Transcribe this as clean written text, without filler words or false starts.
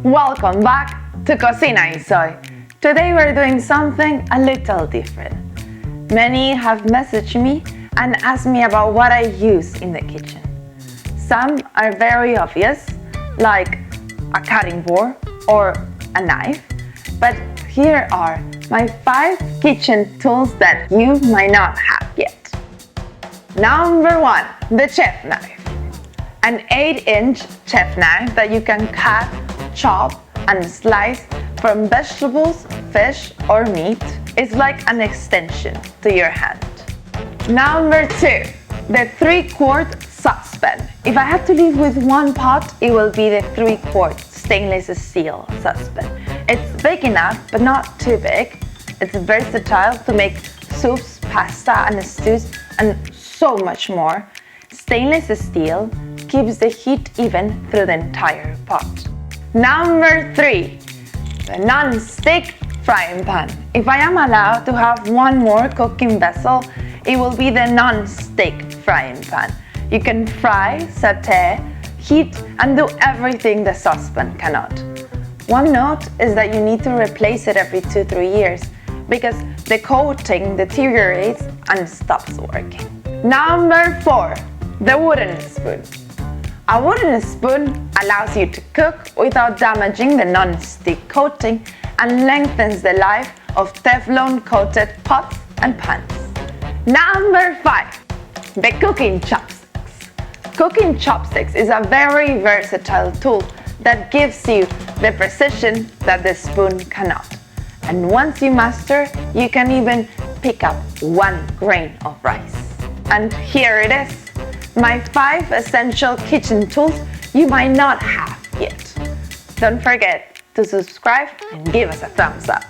Welcome back to Cocina Y Soy. Today we're doing something a little different. Many have messaged me and asked me about what I use in the kitchen. Some are very obvious, like a cutting board or a knife, but here are my 5 kitchen tools that you might not have yet. Number 1, the chef knife. An 8-inch chef knife that you can cut, chop, and slice from vegetables, fish, or meat is like an extension to your hand. Number 2, the 3-quart saucepan. If I had to live with one pot, it will be the 3-quart stainless steel saucepan. It's big enough, but not too big. It's versatile to make soups, pasta, and stews, and so much more. Stainless steel keeps the heat even through the entire pot. Number 3, the non-stick frying pan. If I am allowed to have one more cooking vessel, it will be the non-stick frying pan. You can fry, saute, heat, and do everything the saucepan cannot. One note is that you need to replace it every 2-3 years because the coating deteriorates and stops working. Number 4, the wooden spoon. A wooden spoon allows you to cook without damaging the non-stick coating and lengthens the life of Teflon-coated pots and pans. Number 5, the cooking chopsticks. Cooking chopsticks is a very versatile tool that gives you the precision that the spoon cannot. And once you master, you can even pick up 1 grain of rice. And here it is, my 5 essential kitchen tools you might not have yet. Don't forget to subscribe and give us a thumbs up.